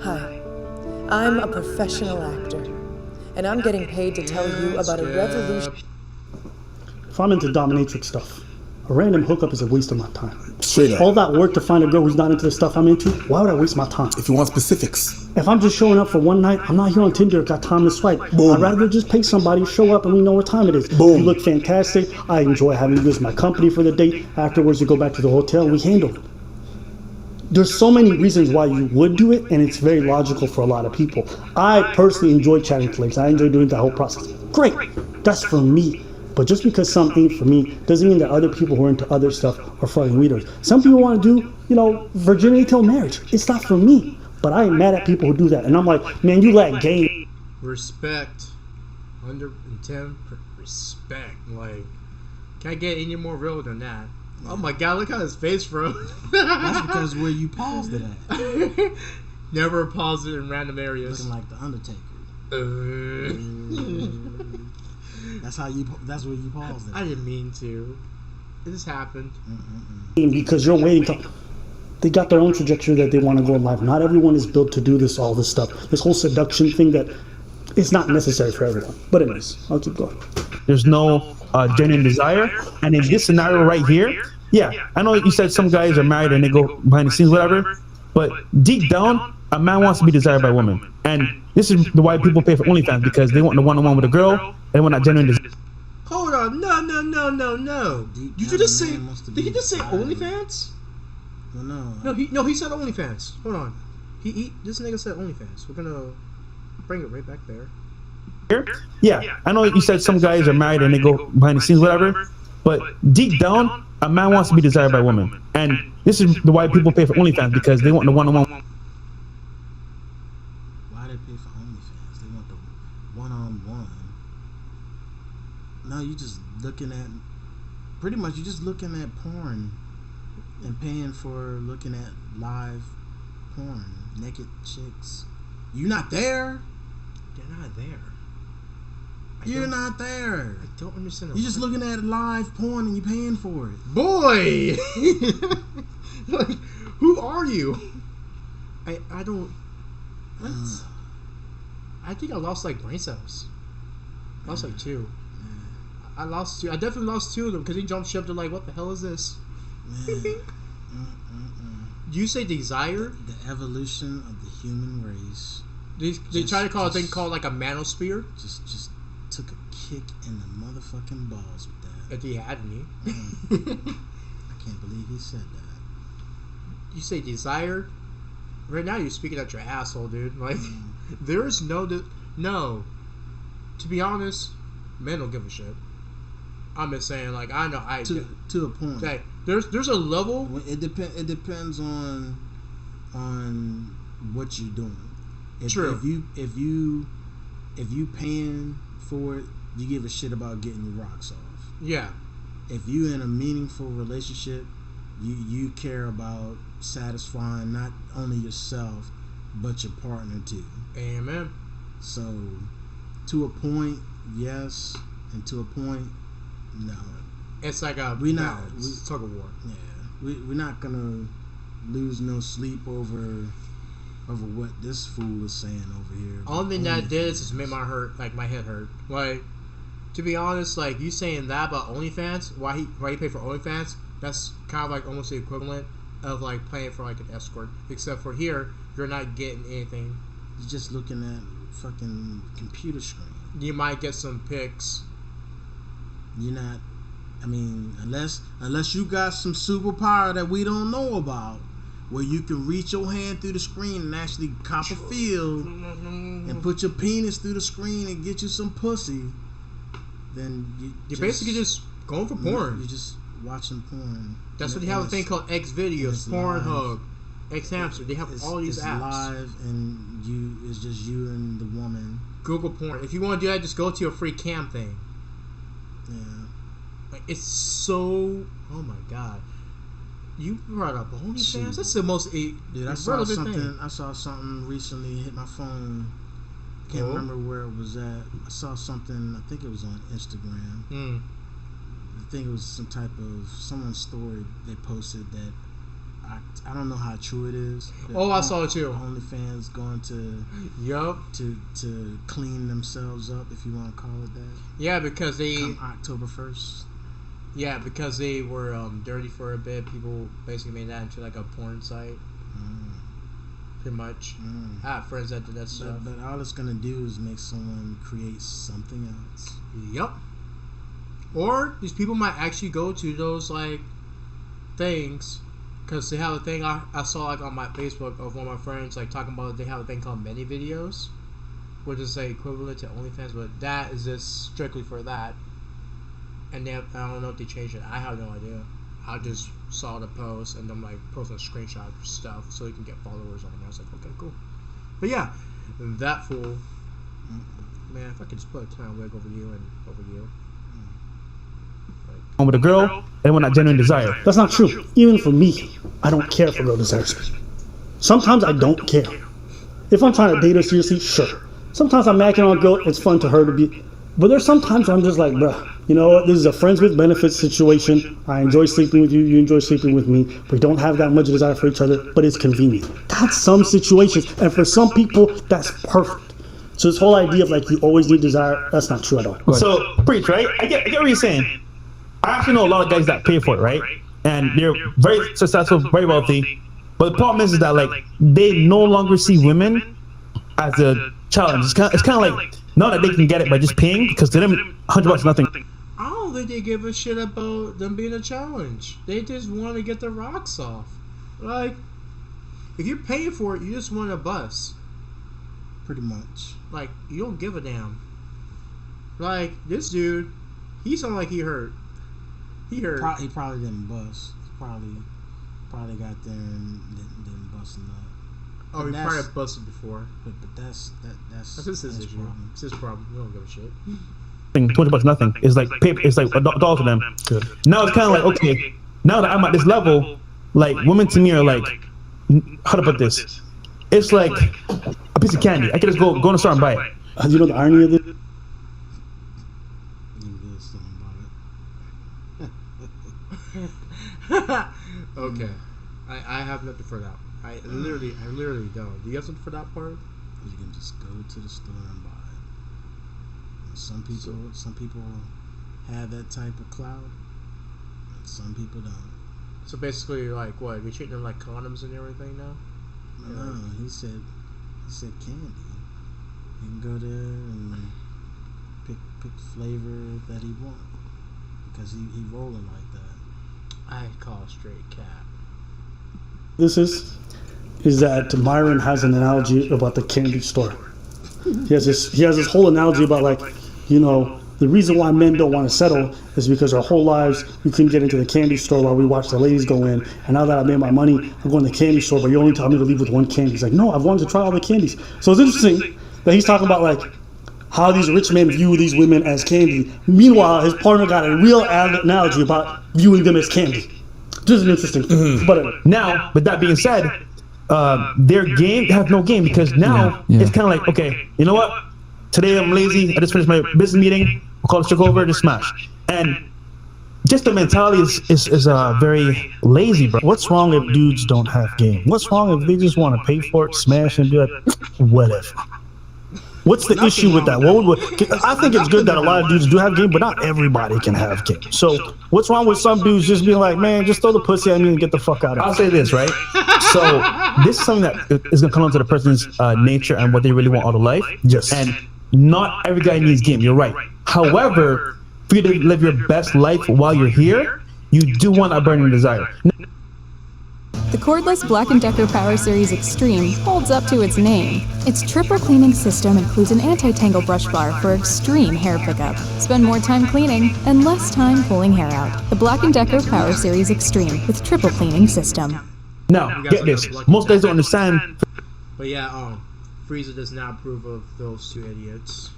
[SPEAKER 9] Hi, I'm a professional actor, and I'm getting paid to tell you about a revolution.
[SPEAKER 3] If I'm into dominatrix stuff, a random hookup is a waste of my time.
[SPEAKER 5] Straight up.
[SPEAKER 3] All that work to find a girl who's not into the stuff I'm into, why would I waste my time?
[SPEAKER 5] If you want specifics.
[SPEAKER 3] If I'm just showing up for one night, I'm not here on Tinder, got time to swipe.
[SPEAKER 5] Boom.
[SPEAKER 3] I'd rather just pay somebody, show up, and we know what time it is.
[SPEAKER 5] Boom.
[SPEAKER 3] You look fantastic. I enjoy having you as my company for the date. Afterwards, you go back to the hotel, we handle it. There's so many reasons why you would do it, and it's very logical for a lot of people. I personally enjoy chatting to ladies. I enjoy doing that whole process. Great. That's for me. But just because some ain't for me doesn't mean that other people who are into other stuff are fucking weirdos. Some people want to do, virginity till marriage. It's not for me. But I ain't mad at people who do that. And I'm like, man, you lack game.
[SPEAKER 2] Respect. 110 respect. Like, can I get any more real than that? Oh my god, look at his face, bro.
[SPEAKER 1] That's because where you paused it at.
[SPEAKER 2] Never paused it in random areas.
[SPEAKER 1] Looking like the Undertaker. That's where you paused it.
[SPEAKER 2] I didn't mean to. It just happened.
[SPEAKER 3] Because you're waiting to... They got their own trajectory that they want to go in life. Not everyone is built to do all this stuff. This whole seduction thing that is not necessary for everyone. But it is. I'll keep going.
[SPEAKER 4] There's no genuine desire. And in this scenario right here, yeah, I know you said some guys are married and they go behind the scenes, whatever. But deep down, a man wants to be desired by a woman. And this is why people pay for OnlyFans, because they want the one-on-one with a girl. They want that genuine desire.
[SPEAKER 2] Hold on. No. Did you just say... Did he just say OnlyFans?
[SPEAKER 1] No,
[SPEAKER 2] he said OnlyFans. Hold on. This nigga said OnlyFans. We're gonna bring it right back there.
[SPEAKER 4] Yeah, I know you said some guys are married and they go behind the scenes, whatever. But deep down, a man wants to be desired by a woman. And this is why people pay for OnlyFans, because they want the one-on-one.
[SPEAKER 1] Why they pay for OnlyFans? They want the one-on-one. No, you just looking at... Pretty much, you're just looking at porn. And paying for looking at live porn, naked chicks. You not there?
[SPEAKER 2] They're not there.
[SPEAKER 1] You're not there.
[SPEAKER 2] I don't understand.
[SPEAKER 1] You're just looking at live porn and you paying for it.
[SPEAKER 2] Boy! Like, who are you? I don't... What? I think I lost, like, brain cells. I lost, like, 2. I lost 2. I definitely lost 2 of them because he jumped ship to, like, what the hell is this?
[SPEAKER 1] Do
[SPEAKER 2] you say desire?
[SPEAKER 1] The evolution of the human race.
[SPEAKER 2] They try to call a thing called like a manosphere.
[SPEAKER 1] Just took a kick in the motherfucking balls with that.
[SPEAKER 2] If he had me.
[SPEAKER 1] I can't believe he said that.
[SPEAKER 2] You say desire? Right now you're speaking at your asshole, dude. Like, there is no. To be honest, men don't give a shit. I'm just saying, like, I know
[SPEAKER 1] to a point.
[SPEAKER 2] Like, there's a level.
[SPEAKER 1] It depends on what you're doing.
[SPEAKER 2] True.
[SPEAKER 1] If you paying for it, you give a shit about getting your rocks off.
[SPEAKER 2] Yeah.
[SPEAKER 1] If you in a meaningful relationship, you care about satisfying not only yourself but your partner too.
[SPEAKER 2] Amen.
[SPEAKER 1] So, to a point, yes, and to a point, no.
[SPEAKER 2] It's like a tug of war.
[SPEAKER 1] Yeah, we're not gonna lose no sleep over what this fool is saying over here.
[SPEAKER 2] Only thing that did is make my head hurt. Like, to be honest, like you saying that about OnlyFans, why he pay for OnlyFans? That's kind of like almost the equivalent of like paying for like an escort, except for here you're not getting anything.
[SPEAKER 1] You're just looking at fucking computer screen.
[SPEAKER 2] You might get some pics.
[SPEAKER 1] You're not. I mean, unless you got some superpower that we don't know about, where you can reach your hand through the screen and actually cop a feel and put your penis through the screen and get you some pussy, then
[SPEAKER 2] you're basically just going for porn.
[SPEAKER 1] You're just watching porn.
[SPEAKER 2] That's what they have a thing called X videos, Pornhub, X Hamster. They have all these apps.
[SPEAKER 1] Live and it's just you and the woman.
[SPEAKER 2] Google porn. If you want to do that, just go to your free cam thing.
[SPEAKER 1] Yeah.
[SPEAKER 2] Like, it's so. Oh my god. You brought up OnlyFans. That's the most
[SPEAKER 1] dude. I saw something recently hit my phone. Can't remember where it was at. I saw something. I think it was on Instagram. I think it was some type of someone's story they posted that. I don't know how true it is.
[SPEAKER 2] I saw it too.
[SPEAKER 1] OnlyFans going to to clean themselves up, if you want to call it that.
[SPEAKER 2] Yeah, because they
[SPEAKER 1] October 1st.
[SPEAKER 2] Yeah, because they were dirty for a bit. People basically made that into like a porn site. Pretty much. I have friends that do that stuff.
[SPEAKER 1] But all it's gonna do is make someone create something else.
[SPEAKER 2] Yep. Or these people might actually go to those like things, because they have a thing I saw like on my Facebook of one of my friends like talking about they have a thing called mini videos, which is like equivalent to OnlyFans, but that is just strictly for that. And I don't know if they changed it. I have no idea. I just saw the post and I'm like posting a screenshot of stuff so you can get followers on it. I was like, okay, cool. But yeah, that fool. Man, if I could just put a clown wig over you and over you.
[SPEAKER 4] With a girl, and when I genuine desire.
[SPEAKER 3] That's not true. Even for me, I don't care for girl desires. Sometimes I don't care. If I'm trying to date her seriously, sure. Sometimes I'm macking on a girl, it's fun to her to be. But there's sometimes where I'm just like, bruh, you know what? This is a friends with benefits situation. I enjoy sleeping with you, you enjoy sleeping with me. We don't have that much desire for each other, but it's convenient. That's some situations. And for some people, that's perfect. So this whole idea of like you always need desire, that's not true at all.
[SPEAKER 4] So, preach, right? I get what you're saying. I actually know a lot of guys that pay for it, right? And they're very successful, very wealthy. But the problem is that like they no longer see women as a challenge. It's kind of like not that they can get it by just paying, because to them $100 is nothing.
[SPEAKER 2] I don't think they give a shit about them being a challenge. They just want to get the rocks off. Like, if you're paying for it, you just want a bus.
[SPEAKER 1] Pretty much.
[SPEAKER 2] Like, you don't give a damn. Like, this dude, he sounded like he hurt. He hurt.
[SPEAKER 1] He probably didn't bust. He probably got there and didn't bust a nut.
[SPEAKER 2] Oh, he probably busted before.
[SPEAKER 1] But that's
[SPEAKER 2] his issue. Problem. It's his problem. We don't give a shit.
[SPEAKER 4] $20 nothing. It's like paper. It's like a dollar to them. Good. Now it's kind of like, okay, now that I'm at this level, like women to me are like, how to put this? It's like a piece of candy. I could just go in the store and buy it.
[SPEAKER 3] You know the irony of this?
[SPEAKER 2] Okay, I have nothing for that. I literally don't. Do you have something for that part?
[SPEAKER 1] You can just go to the store and buy it. And some people have that type of clout, and some people don't.
[SPEAKER 2] So basically, like what? We treat them like condoms and everything now?
[SPEAKER 1] No, he said candy. You can go there and pick the flavor that he wants, because he rolling like that.
[SPEAKER 2] I call a straight cap.
[SPEAKER 3] This is that Myron has an analogy about the candy store. He has this whole analogy about like, you know, the reason why men don't want to settle is because our whole lives we couldn't get into the candy store while we watched the ladies go in, and now that I made my money, I'm going to the candy store, but you only tell me to leave with one candy. He's like, no, I've wanted to try all the candies. So it's interesting that he's talking about like how these rich men view these women as candy. Meanwhile, his partner got a real analogy about viewing them as candy. Just an interesting thing. But
[SPEAKER 4] now, with that being said, their game have no game, because now it's kind of like, okay, you know what? Today I'm lazy. I just finished my business meeting. We'll call the chick over, just smash. And just the mentality is very lazy, bro.
[SPEAKER 3] What's wrong if dudes don't have game? What's wrong if they just want to pay for it, smash, and be like, whatever? What's the issue with that? I think it's good that a lot of dudes do have game, but not everybody can have game. So what's wrong with some dudes just being like, man, just throw the pussy at me and get the fuck out of here?
[SPEAKER 4] I'll say this, right? So this is something that is going to come down to the person's nature and what they really want out of life.
[SPEAKER 3] Yes.
[SPEAKER 4] And not every guy needs game. You're right. However, for you to live your best life while you're here, you do want a burning desire.
[SPEAKER 10] The cordless Black & Decker Power Series Extreme holds up to its name. Its triple cleaning system includes an anti-tangle brush bar for extreme hair pickup. Spend more time cleaning and less time pulling hair out. The Black & Decker Power Series Extreme with triple cleaning system.
[SPEAKER 4] Now, get this. Most guys don't understand.
[SPEAKER 2] But yeah, Frieza does not approve of those two idiots.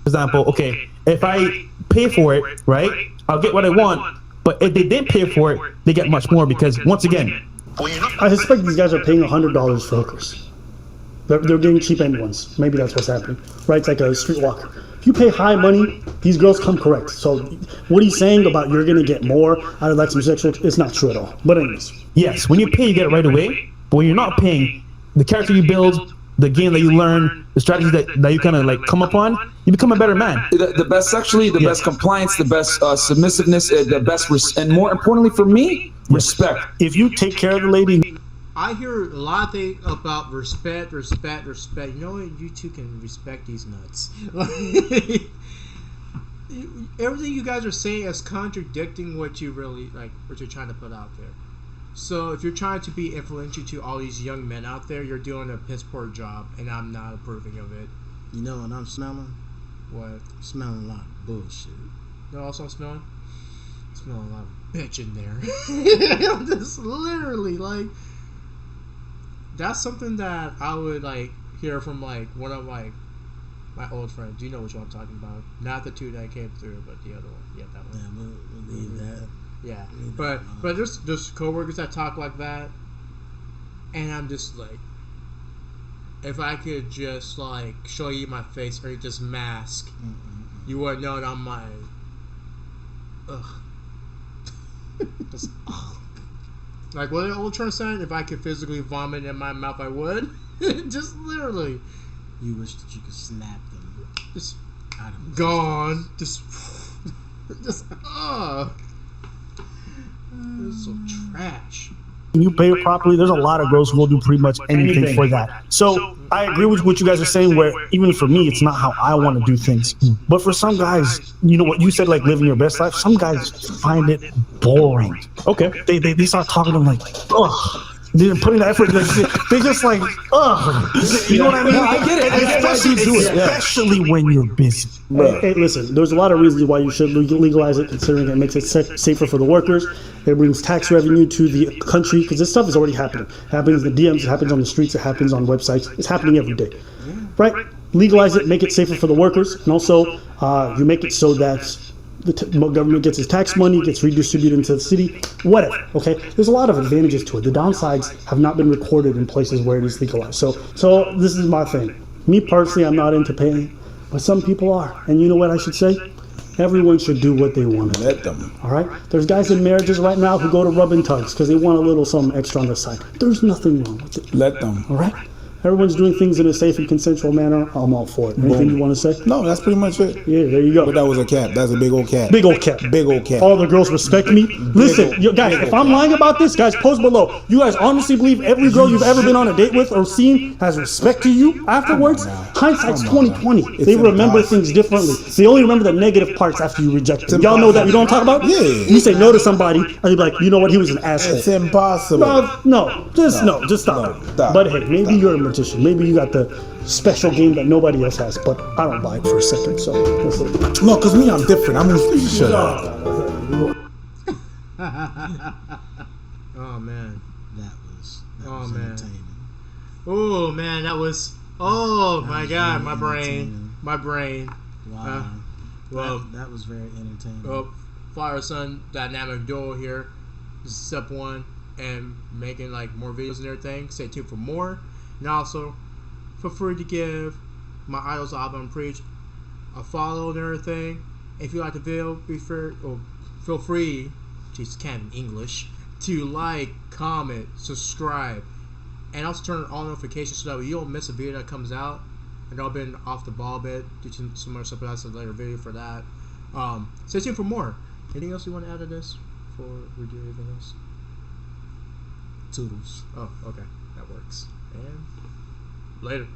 [SPEAKER 4] For example, okay, if I pay for it, right, I'll get what I want. But if they didn't pay for it, they get much more because, once again,
[SPEAKER 3] I suspect these guys are paying $100 for hookers. They're getting cheap end ones. Maybe that's what's happening. Right? It's like a streetwalker. If you pay high money, these girls come correct. So what he's saying about you're going to get more out of like some sexual, it's not true at all. But anyways.
[SPEAKER 4] Yes, when you pay, you get it right away. But when you're not paying, the character you build, the game that you learn, the strategies that you kind of like come upon, you become a better man.
[SPEAKER 7] The best sexually, the best compliance, the best submissiveness, the best, and more importantly for me, respect.
[SPEAKER 3] If you take care of the lady.
[SPEAKER 2] I hear a lot of things about respect. You know what? You two can respect these nuts. Everything you guys are saying is contradicting what you really like, what you're trying to put out there. So if you're trying to be influential to all these young men out there, you're doing a piss poor job, and I'm not approving of it.
[SPEAKER 1] You know what I'm smelling?
[SPEAKER 2] What?
[SPEAKER 1] I'm smelling a lot of bullshit.
[SPEAKER 2] You know what else I'm smelling? I'm smelling a lot of bitch in there. I'm just literally like, that's something that I would like hear from like one of like my old friends. You know which one I'm talking about? Not the two that came through, but the other one. Yeah, that one.
[SPEAKER 1] Yeah, we'll leave that.
[SPEAKER 2] Yeah, but there's coworkers that talk like that, and I'm just like, if I could just like show you my face or just mask, you wouldn't know that I'm like, ugh, just ugh. Like what Ultron said, if I could physically vomit in my mouth, I would. Just literally.
[SPEAKER 1] You wish that you could snap them.
[SPEAKER 2] Just gone. Just ugh. It's so trash.
[SPEAKER 3] When you pay her properly, there's a lot of girls who will do pretty much anything for that. So I agree with what you guys are saying, where even for me, it's not how I want to do things. But for some guys, you know what you said, like living your best life, some guys find it boring.
[SPEAKER 4] Okay.
[SPEAKER 3] They start talking to them like, ugh. They're putting the effort. They just like, ugh. You know what I mean?
[SPEAKER 7] I get it.
[SPEAKER 3] Especially when you're busy. Hey, listen, there's a lot of reasons why you should legalize it, considering it makes it safer for the workers. It brings tax revenue to the country, because this stuff is already happening. It happens in the DMs, it happens on the streets, it happens on websites. It's happening every day. Right? Legalize it, make it safer for the workers, and also you make it so that the government gets its tax money, gets redistributed into the city, whatever, okay? There's a lot of advantages to it. The downsides have not been recorded in places where it is legalized. So this is my thing. Me personally, I'm not into paying, but some people are. And you know what I should say? Everyone should do what they want to.
[SPEAKER 5] Let them.
[SPEAKER 3] All right? There's guys in marriages right now who go to rub and tugs because they want a little something extra on the side. There's nothing wrong with it.
[SPEAKER 5] Let them.
[SPEAKER 3] All right? Everyone's doing things in a safe and consensual manner. I'm all for it. Anything you want to say?
[SPEAKER 5] No, that's pretty much it.
[SPEAKER 3] Yeah, there you go.
[SPEAKER 5] But that was a cap. That's a big old cap.
[SPEAKER 3] Big old cap.
[SPEAKER 5] Big old cap.
[SPEAKER 3] All the girls respect me. Listen, guys, if I'm lying about this, guys, post below. You guys honestly believe every girl you've ever been on a date with or seen has respect to you afterwards? Hindsight's 20/20. They remember things differently. They only remember the negative parts after you reject them. Y'all know that we don't talk about?
[SPEAKER 5] Yeah.
[SPEAKER 3] You say no to somebody, and you're like, you know what? He was an asshole.
[SPEAKER 5] It's impossible.
[SPEAKER 3] Just stop it. But hey, maybe you're a magician. Maybe you got the special game that nobody else has, but I don't buy it for a second. So listen.
[SPEAKER 5] No, because me, I'm different. I'm gonna shut up.
[SPEAKER 2] Oh man,
[SPEAKER 1] That was
[SPEAKER 2] man.
[SPEAKER 1] entertaining.
[SPEAKER 2] Oh man, that was. Oh my God, my brain.
[SPEAKER 1] Wow.
[SPEAKER 2] Well,
[SPEAKER 1] that was very entertaining.
[SPEAKER 2] well, Fire Sun Dynamic Duo here. This is step one, and making like more videos and everything. Stay tuned for more, and also feel free to give my idols album Preach a follow and everything. If you like the video, feel free, Jesus can't in English, to like, comment, subscribe, and also turn on all notifications so that you don't miss a video that comes out. And I've been off the ball a bit due to some other stuff, but that's a later video for that. Stay tuned for more. Anything else you want to add to this before we do anything else?
[SPEAKER 1] Toodles.
[SPEAKER 2] Oh, okay, that works. And later.